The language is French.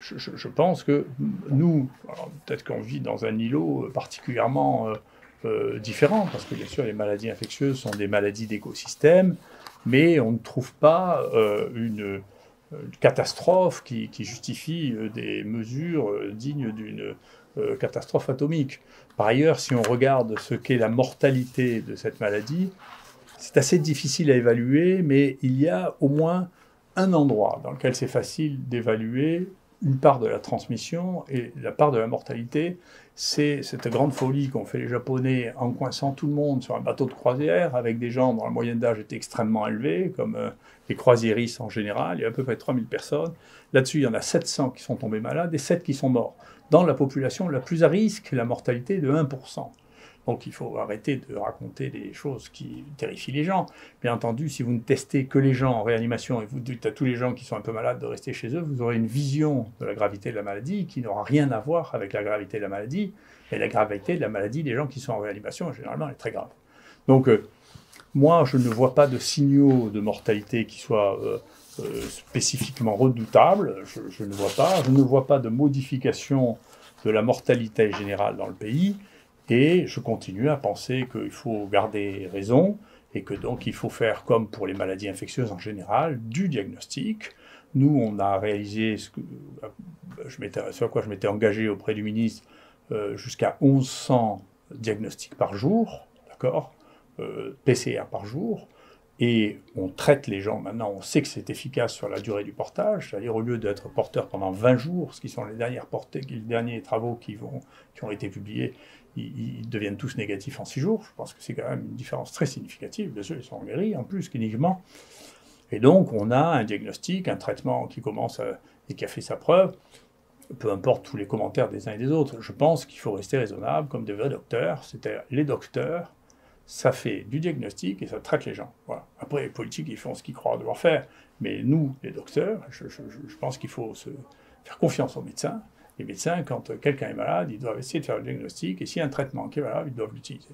Je pense que nous, peut-être qu'on vit dans un îlot particulièrement différent, parce que bien sûr les maladies infectieuses sont des maladies d'écosystème, mais on ne trouve pas une catastrophe qui justifie des mesures dignes d'une catastrophe atomique. Par ailleurs, si on regarde ce qu'est la mortalité de cette maladie, c'est assez difficile à évaluer, mais il y a au moins un endroit dans lequel c'est facile d'évaluer une part de la transmission et la part de la mortalité. C'est cette grande folie qu'ont fait les Japonais en coinçant tout le monde sur un bateau de croisière avec des gens dont la moyenne d'âge était extrêmement élevée, comme les croisiéristes en général. Il y a à peu près 3000 personnes. Là-dessus, il y en a 700 qui sont tombés malades et 7 qui sont morts. Dans la population la plus à risque, la mortalité est de 1%. Donc il faut arrêter de raconter des choses qui terrifient les gens. Bien entendu, si vous ne testez que les gens en réanimation et vous dites à tous les gens qui sont un peu malades de rester chez eux, vous aurez une vision de la gravité de la maladie qui n'aura rien à voir avec la gravité de la maladie. Et la gravité de la maladie des gens qui sont en réanimation, généralement, est très grave. Donc moi, je ne vois pas de signaux de mortalité qui soient spécifiquement redoutables. Je ne vois pas. Je ne vois pas de modification de la mortalité générale dans le pays. Et je continue à penser qu'il faut garder raison et que donc il faut faire comme pour les maladies infectieuses en général, du diagnostic. Nous, on a réalisé ce à quoi je m'étais engagé auprès du ministre, jusqu'à 1100 diagnostics par jour, d'accord, PCR par jour. Et on traite les gens, maintenant on sait que c'est efficace sur la durée du portage, c'est-à-dire au lieu d'être porteur pendant 20 jours, ce qui sont les derniers travaux qui ont été publiés, ils deviennent tous négatifs en 6 jours. Je pense que c'est quand même une différence très significative. Bien sûr, ils sont guéris en plus cliniquement. Et donc on a un diagnostic, un traitement qui commence et qui a fait sa preuve, peu importe tous les commentaires des uns et des autres. Je pense qu'il faut rester raisonnable comme des vrais docteurs, c'est-à-dire les docteurs, ça fait du diagnostic et ça traite les gens. Voilà. Après, les politiques, ils font ce qu'ils croient devoir faire. Mais nous, les docteurs, je pense qu'il faut faire confiance aux médecins. Les médecins, quand quelqu'un est malade, ils doivent essayer de faire le diagnostic. Et s'il y a un traitement qui est valable, ils doivent l'utiliser.